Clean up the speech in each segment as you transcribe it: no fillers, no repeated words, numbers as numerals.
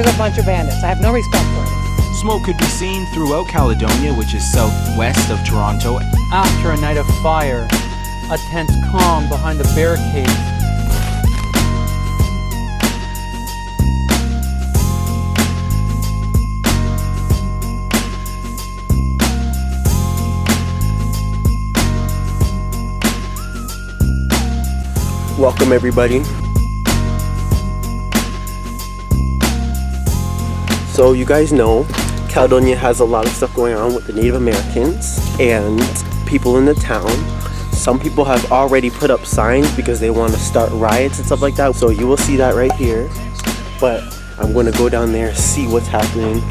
there's a bunch of bandits. I have no respect for them. Smoke could be seen throughout Caledonia, which is southwest of Toronto. After a night of fire, a tense calm behind the barricades. Welcome everybody. So you guys know Caledonia has a lot of stuff going on with the Native Americans and people in the town. Some people have already put up signs because they want to start riots and stuff like that. So you will see that right here. But I'm going to go down there, see what's happening.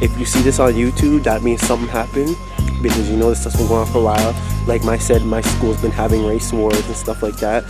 If you see this on YouTube, that means something happened, because you know this stuff's been going on for a while. Like I said, my school's been having race wars and stuff like that.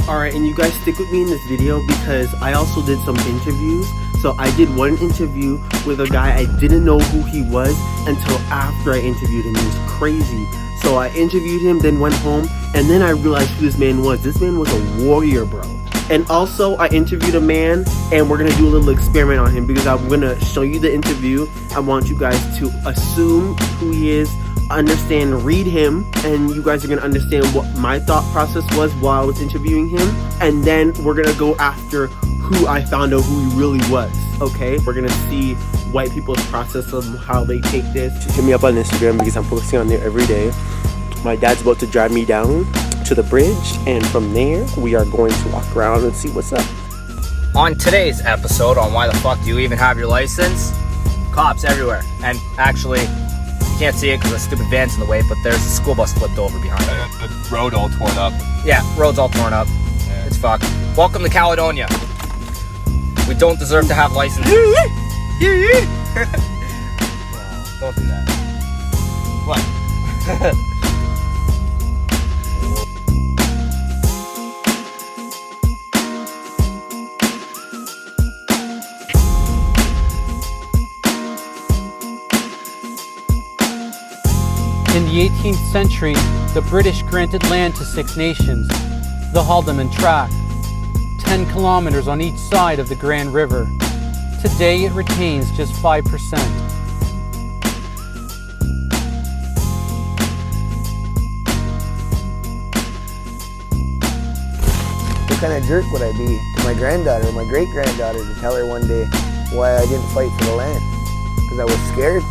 Alright, and you guys stick with me in this video because I also did some interviews. So I did one interview with a guy, I didn't know who he was until after I interviewed him. It was crazy. So I interviewed him, then went home, and then I realized who this man was. This man was a warrior, bro. And also I interviewed a man, and we're gonna do a little experiment on him because I'm gonna show you the interview. I want you guys to assume who he is, understand, read him, and you guys are gonna understand what my thought process was while I was interviewing him, and then we're gonna go after who I found out who he really was. Okay, we're gonna see white people's process of how they take this. Hit me up on Instagram because I'm posting on there every day. My dad's about to drive me down to the bridge, and from there we are going to walk around and see what's up. On today's episode on Why the Fuck Do You Even Have Your License? Cops everywhere. And actually, you can't see it because the stupid van's in the way, but there's a school bus flipped over behind it. The road all torn up. Yeah, road's all torn up. Yeah. It's fucked. Welcome to Caledonia. We don't deserve to have licenses. Don't do that. What? In the 18th century, the British granted land to 6 nations, the Haldimand Tract, 10 kilometers on each side of the Grand River. Today it retains just 5%. What kind of jerk would I be to my granddaughter, my great-granddaughter, to tell her one day why I didn't fight for the land? Because I was scared?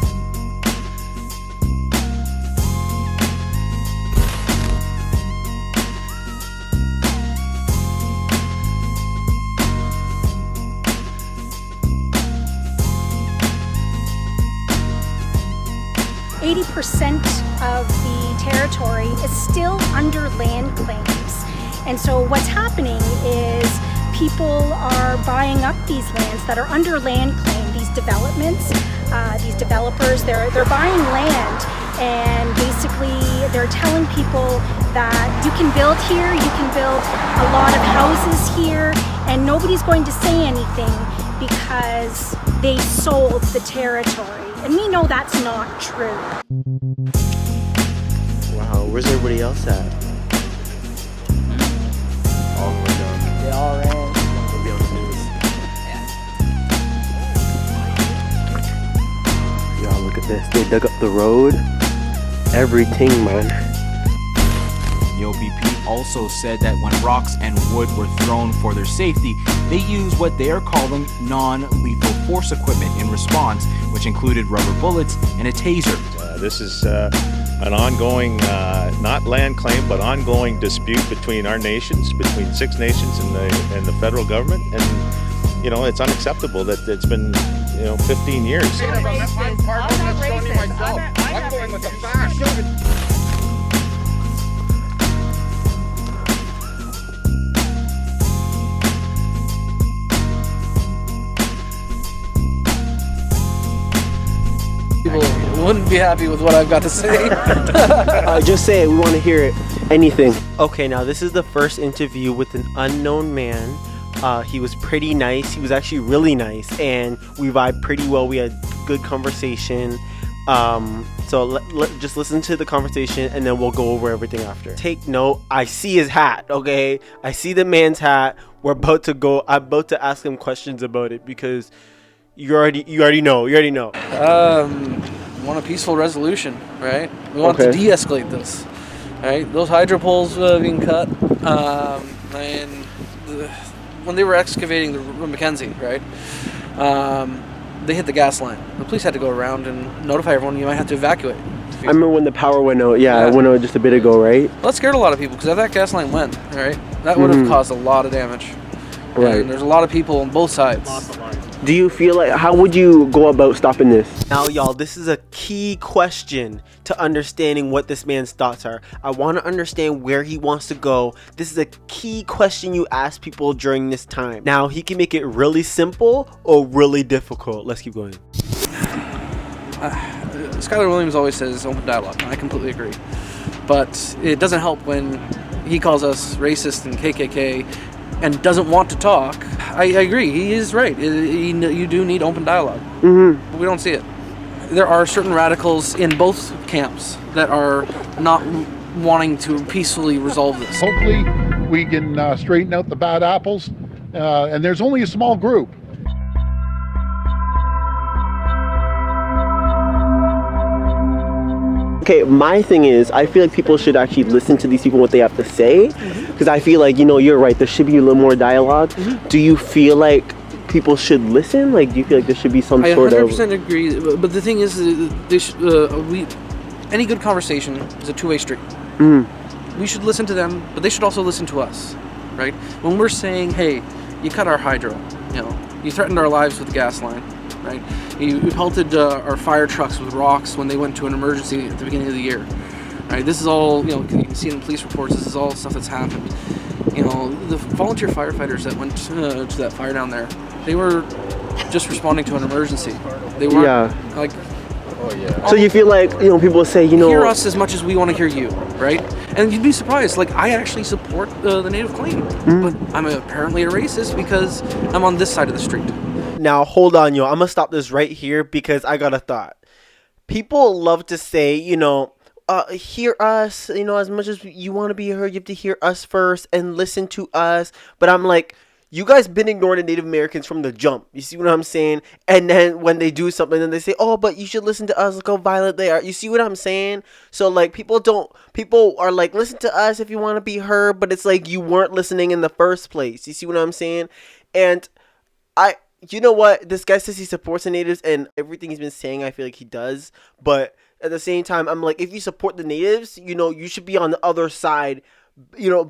80% of the territory is still under land claims. And so what's happening is people are buying up these lands that are under land claim, these developments, these developers, they're buying land, and basically they're telling people that you can build here, you can build a lot of houses here, and nobody's going to say anything because they sold the territory. And we know that's not true. Wow, where's everybody else at? All the way down. They all ran. They'll be on the news. Y'all, look at this. They dug up the road. Everything, man. The OPP also said that when rocks and wood were thrown for their safety, they used what they are calling non-lethal force equipment in response, which included rubber bullets and a taser. This is an ongoing, not land claim, but ongoing dispute between our nations, between 6 nations and the federal government. And, you know, it's unacceptable that it's been, 15 years. I'm not racist. I'm going with the facts. People wouldn't be happy with what I've got to say. Just say it, we want to hear it. Anything. Okay, now this is the first interview with an unknown man. He was pretty nice. He was actually really nice, and we vibed pretty well. We had good conversation. So just listen to the conversation, and then we'll go over everything after. Take note. I see his hat, okay? I see the man's hat. I'm about to ask him questions about it because you already know. Want a peaceful resolution, right? We want to de-escalate this, right? Those hydro poles being cut, when they were excavating the Mackenzie, right? They hit the gas line. The police had to go around and notify everyone you might have to evacuate. I remember when the power went out. Yeah, it went out just a bit ago, right? Well, that scared a lot of people because if that gas line went, right, that would have caused a lot of damage. Right. And there's a lot of people on both sides. Do you feel like, how would you go about stopping this? Now, y'all, this is a key question to understanding what this man's thoughts are. I want to understand where he wants to go. This is a key question you ask people during this time. Now, he can make it really simple or really difficult. Let's keep going. Skylar Williams always says open dialogue, and I completely agree. But it doesn't help when he calls us racist and KKK and doesn't want to talk. I agree, he is right. You do need open dialogue. But we don't see it. There are certain radicals in both camps that are not wanting to peacefully resolve this. Hopefully we can straighten out the bad apples, and there's only a small group. Okay, my thing is, I feel like people should actually listen to these people, what they have to say, because I feel like, you're right, there should be a little more dialogue. Do you feel like people should listen? Like, do you feel like there should be some sort of... I 100% agree, but the thing is, any good conversation is a two-way street. We should listen to them, but they should also listen to us, right? When we're saying, hey, you cut our hydro, you threatened our lives with the gas line, right? You pelted our fire trucks with rocks when they went to an emergency at the beginning of the year, right? This is all, you can see in police reports, this is all stuff that's happened. The volunteer firefighters that went to that fire down there, they were just responding to an emergency. They weren't, So you feel like, people say, hear us as much as we want to hear you, right? And you'd be surprised, like, I actually support the native claim, but I'm apparently a racist because I'm on this side of the street. Now, hold on, yo. I'm going to stop this right here because I got a thought. People love to say, hear us, as much as you want to be heard, you have to hear us first and listen to us. But I'm like, you guys been ignoring the Native Americans from the jump. You see what I'm saying? And then when they do something, then they say, oh, but you should listen to us. Look how violent they are. You see what I'm saying? So, like, people are like, listen to us if you want to be heard. But it's like you weren't listening in the first place. You see what I'm saying? And you know what? This guy says he supports the natives, and everything he's been saying, I feel like he does. But at the same time, I'm like, if you support the natives, you should be on the other side,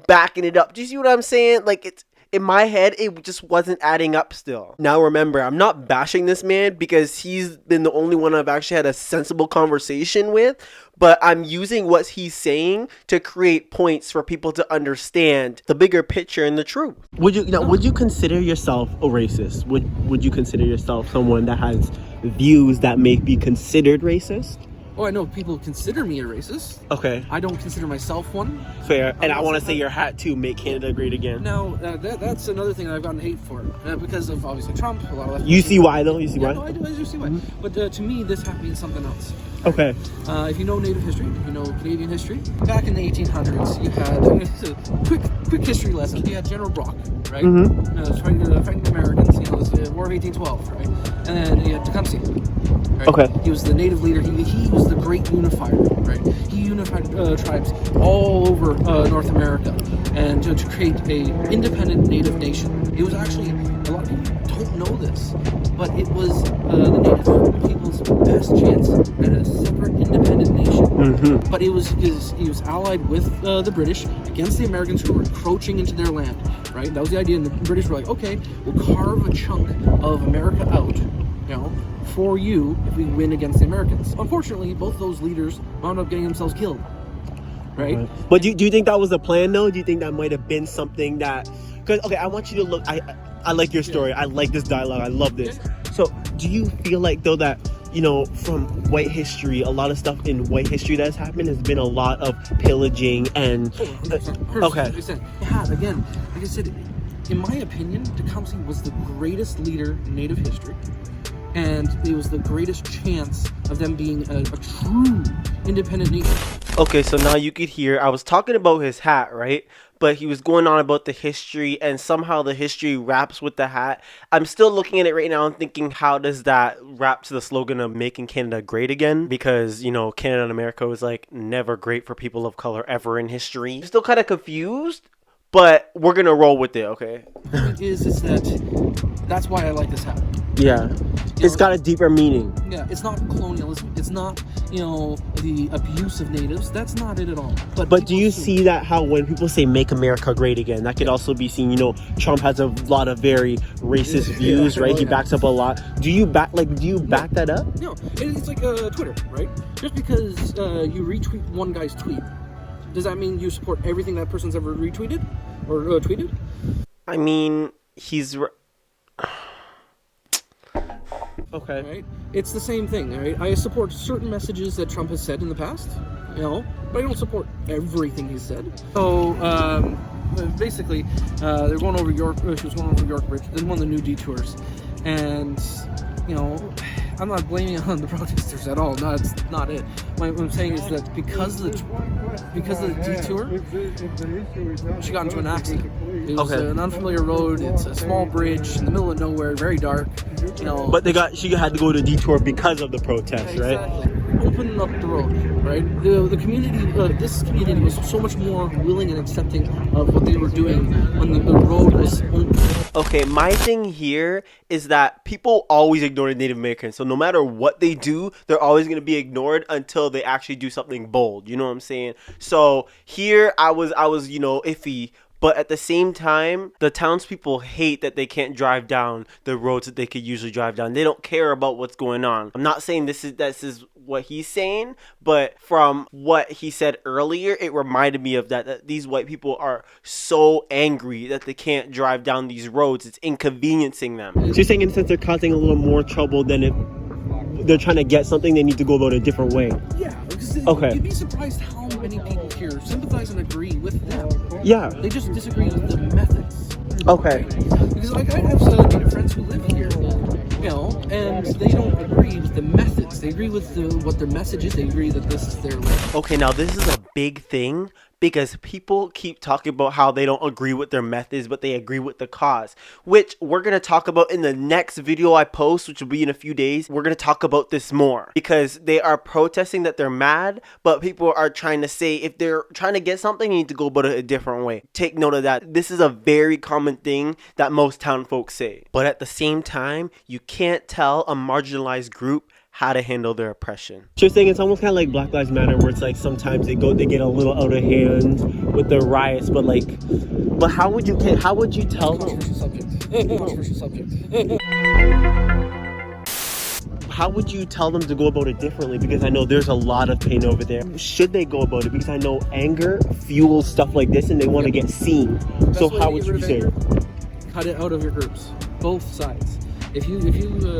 backing it up. Do you see what I'm saying? Like, it's in my head, it just wasn't adding up still. Now, remember, I'm not bashing this man because he's been the only one I've actually had a sensible conversation with. But I'm using what he's saying to create points for people to understand the bigger picture and the truth. Would you consider yourself a racist? Would you consider yourself someone that has views that may be considered racist? Oh, I know people consider me a racist. Okay. I don't consider myself one. Fair. And I want to say your hat too, make Canada great again. Now, that's another thing that I've gotten hate for. Because of, obviously, Trump. A lot of you see why, though? You see why? No, I do see why. But to me, this has to be something else. Okay. If you know Native history, if you know Canadian history, back in the 1800s, you had quick history lesson. You had General Brock, right? Fighting the Americans. It was the War of 1812, right? And then you had Tecumseh. Right? Okay. He was the native leader. He was the great unifier, right? He unified tribes all over North America, and to create a independent native nation. It was actually, a lot of people don't know this, but it was the native people's best chance at a separate independent nation. But he was allied with the British against the Americans who were encroaching into their land, right? That was the idea, and the British were like, okay, we'll carve a chunk of America out, for you if we win against the Americans. Unfortunately, both those leaders wound up getting themselves killed, right? But do you think that was the plan, though? Do you think that might have been something that... Because, okay, I want you to look... I like your story. I like this dialogue. I love this. So, do you feel like, though, that, from white history, a lot of stuff in white history that's happened has been a lot of pillaging and... Okay. Yeah, again, like I said, in my opinion, Tecumseh was the greatest leader in Native history. And it was the greatest chance of them being a true independent nation. Okay, so now you could hear, I was talking about his hat, right? but he was going on about the history, and somehow the history wraps with the hat. I'm still looking at it right now and thinking, how does that wrap to the slogan of making Canada great again? Because, you know, Canada and America was like never great for people of color ever in history. I'm still kind of confused, but we're gonna roll with it, okay? Is that's why I like this hat. Yeah. It's got a deeper meaning. Yeah, it's not colonialism. It's not, you know, the abuse of natives. That's not it at all. But do you see that how when people say make America great again, that could also be seen, you know, Trump has a lot of very racist views, right? He backs up a lot. Do you back that up? No, it's like Twitter, right? Just because you retweet one guy's tweet, does that mean you support everything that person's ever retweeted or tweeted? I mean, he's... Okay. Right? It's the same thing, right? I support certain messages that Trump has said in the past, you know, but I don't support everything he's said. So, basically, they're going over York. She was going over York Bridge. This is one of the new detours, and you know, I'm not blaming on the protesters at all. No, it's not it. What I'm saying is that because of the detour, she got into an accident. It was an unfamiliar road. It's a small bridge in the middle of nowhere, very dark. You know. But she had to go to a detour because of the protest, right? Exactly. Opening up the road, right? The community, this community was so much more willing and accepting of what they were doing when the road was open. Okay, my thing here is that people always ignore the Native Americans. So no matter what they do, they're always going to be ignored until they actually do something bold. You know what I'm saying? So here I was, you know, iffy. But at the same time, the townspeople hate that they can't drive down the roads that they could usually drive down. They don't care about what's going on. I'm not saying this is what he's saying, but from what he said earlier, it reminded me of that these white people are so angry that they can't drive down these roads. It's inconveniencing them. So you're saying in a sense they're causing a little more trouble than if they're trying to get something, they need to go about a different way. Yeah, because okay. You'd be surprised how many people here sympathize and agree with them. Yeah. They just disagree with the methods. Okay. Because like I have some Native friends who live here, you know, and they don't agree with the methods. They agree with what their message is. They agree that this is their way. Okay, now this is a big thing because people keep talking about how they don't agree with their methods, but they agree with the cause, which we're going to talk about in the next video I post, which will be in a few days. We're going to talk about this more because they are protesting that they're mad, but people are trying to say if they're trying to get something, you need to go about it a different way. Take note of that. This is a very common thing that most town folks say, but at the same time, you can't tell a marginalized group how to handle their oppression. So you're saying it's almost kind of like Black Lives Matter, where it's like sometimes they get a little out of hand with the riots, but how would you tell them? How would you tell them to go about it differently? Because I know there's a lot of pain over there. Should they go about it? Because I know anger fuels stuff like this, and they want to get seen. So how would you say? Cut it out of your groups, both sides. If you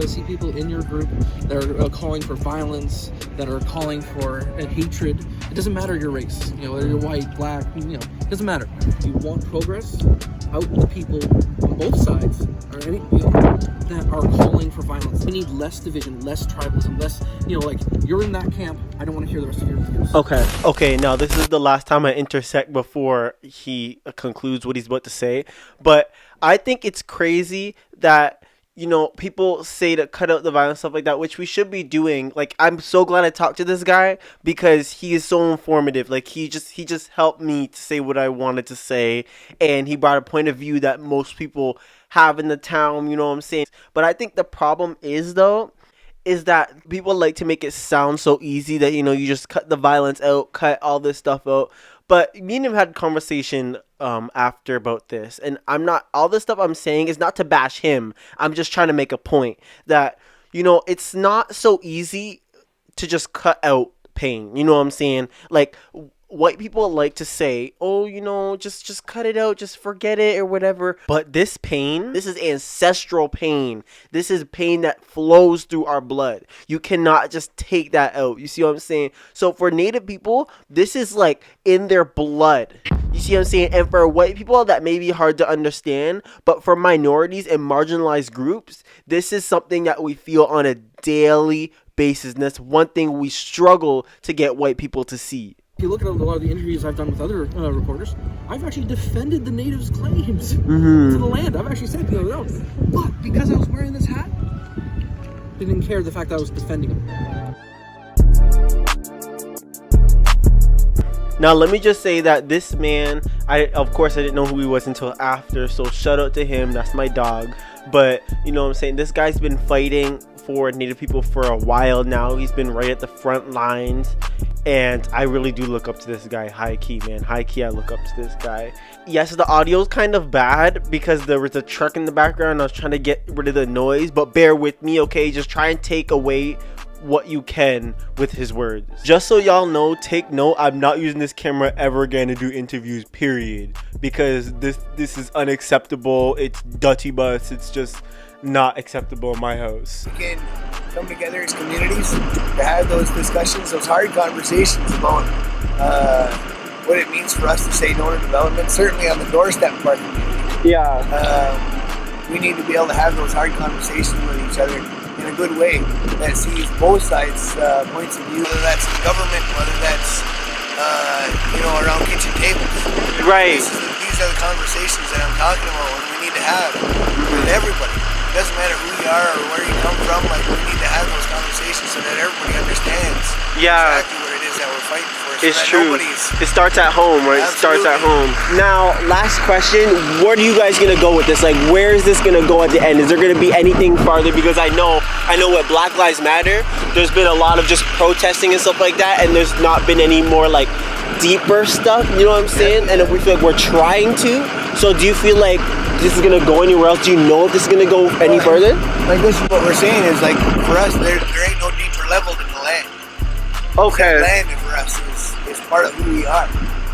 see people in your group that are calling for violence, that are calling for hatred, it doesn't matter your race. You know, whether you're white, black, you know, it doesn't matter. If you want progress, out the people on both sides, or any, you know, that are calling for violence. We need less division, less tribalism, less, you know, like, you're in that camp, I don't want to hear the rest of your views. Okay, now this is the last time I intersect before he concludes what he's about to say, but I think it's crazy that, you know, people say to cut out the violence, stuff like that, which we should be doing. Like, I'm so glad I talked to this guy because he is so informative. Like, he just helped me to say what I wanted to say, and he brought a point of view that most people have in the town, you know what I'm saying? But I think the problem is, though, is that people like to make it sound so easy that, you know, you just cut the violence out, cut all this stuff out. But me and him had a conversation after about this, and all this stuff I'm saying is not to bash him. I'm just trying to make a point that, you know, it's not so easy to just cut out pain. You know what I'm saying? Like, white people like to say, oh, you know, just cut it out, just forget it or whatever. But this pain, this is ancestral pain. This is pain that flows through our blood. You cannot just take that out. You see what I'm saying? So for Native people, this is like in their blood. You see what I'm saying? And for white people, that may be hard to understand. But for minorities and marginalized groups, this is something that we feel on a daily basis. And that's one thing we struggle to get white people to see. If you look at a lot of the interviews I've done with other reporters, I've actually defended the natives' claims to the land. I've actually said, no, but because I was wearing this hat, they didn't care the fact that I was defending them. Now, let me just say that this man, of course I didn't know who he was until after, so shout out to him. That's my dog. But, you know what I'm saying, this guy's been fighting for Native people for a while now. He's been right at the front lines, and I really do look up to this guy. High key, man. High key, I look up to this guy. Yes, the audio's kind of bad because there was a truck in the background. I was trying to get rid of the noise, but bear with me, okay? Just try and take away what you can with his words. Just so y'all know, take note, I'm not using this camera ever again to do interviews, period, because this is unacceptable. It's dirty bus. It's just not acceptable in my house. We can come together as communities to have those discussions, those hard conversations about what it means for us to say no to development, certainly on the doorstep of our community. We need to be able to have those hard conversations with each other in a good way that sees both sides' points of view, whether that's the government, whether that's around kitchen tables. Right. These are the conversations that I'm talking about, and we need to have with everybody. It doesn't matter who you are or where you come from. Like, we need to have those conversations so that everybody understands exactly what it is that we're fighting for. So it's true. It starts at home, right? Absolutely. It starts at home. Now, last question. Where are you guys gonna go with this? Like, where is this gonna go at the end? Is there gonna be anything farther? Because I know what Black Lives Matter. There's been a lot of just protesting and stuff like that, and there's not been any more like deeper stuff. You know what I'm saying? And we feel like we're trying to. So, do you feel like this is gonna go anywhere else? Do you know if this is gonna go any further? Like, this is what we're saying is, like, for us, there ain't no deeper level than the land. Okay. The land for us is part of who we are.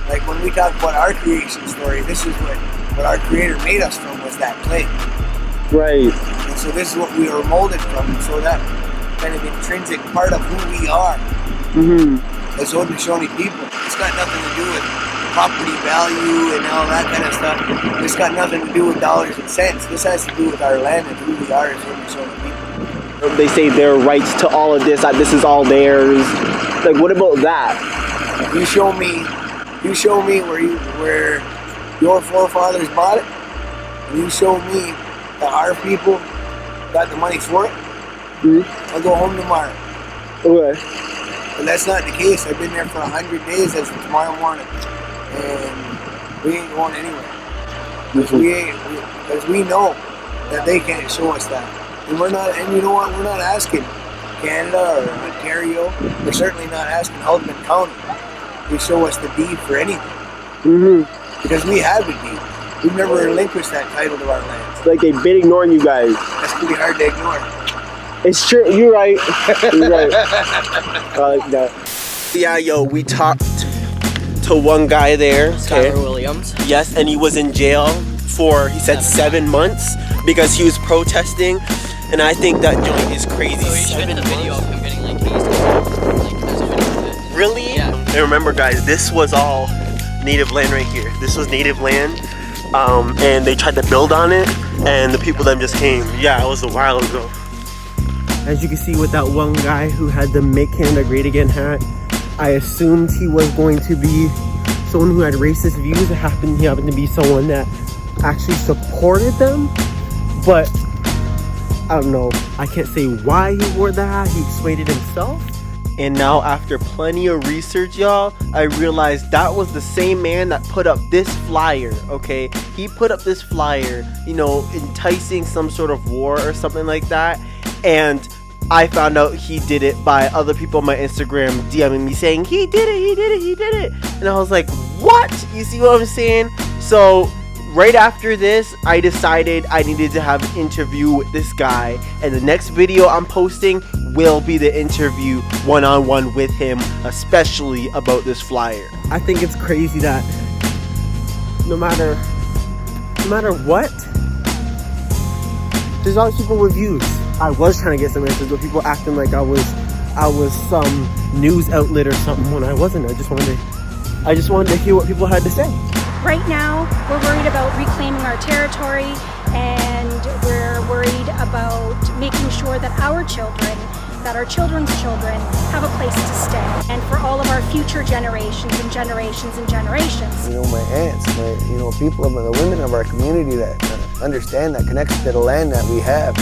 Like, when we talk about our creation story, this is what our creator made us from, was that clay. Right. And so this is what we were molded from, and so that kind of intrinsic part of who we are as Haudenosaunee people. It's got nothing to do with property value and all that kind of stuff. It's got nothing to do with dollars and cents. This has to do with our land and who we are as Haudenosaunee people. They say their rights to all of this, that this is all theirs. Like, what about that? You show me where your forefathers bought it, and you show me that our people got the money for it, I'll go home tomorrow. Okay. But that's not the case. I've been there for 100 days as of tomorrow morning, and we ain't going anywhere. Because we know that they can't show us that. And you know what? We're not asking Canada or Ontario. We're certainly not asking Haldeman County to show us the deed for anything. Because we have the deed. We've never relinquished that title to our lands. Like, they've been ignoring you guys. That's pretty hard to ignore. It's true. You're right. You're right. I like that. Yeah, yo, we talked to one guy there. Tyler Williams. Yes, and he was in jail for, he said, 7 months because he was protesting. And I think that joint is crazy. So he showed me the video of him getting like tased. There's a video of it. Really? Yeah. And remember, guys, this was all native land right here. This was native land, and they tried to build on it, and the people then just came. Yeah, it was a while ago. As you can see with that one guy who had the Make Canada Great Again hat, I assumed he was going to be someone who had racist views. He happened to be someone that actually supported them, but I don't know. I can't say why he wore the hat. He explained it himself. And now, after plenty of research, y'all, I realized that was the same man that put up this flyer, okay? He put up this flyer, you know, enticing some sort of war or something like that. And I found out he did it by other people on my Instagram DMing me saying, he did it. And I was like, what? You see what I'm saying? So right after this, I decided I needed to have an interview with this guy. And the next video I'm posting will be the interview one-on-one with him, especially about this flyer. I think it's crazy that no matter what, there's always people with views. I was trying to get some answers, but people acting like I was some news outlet or something when I wasn't. I just wanted to hear what people had to say. Right now, we're worried about reclaiming our territory, and we're worried about making sure that our children that our children's children have a place to stay, and for all of our future generations and generations and generations. You know, my aunts, people, the women of our community that understand that connection to the land that we have.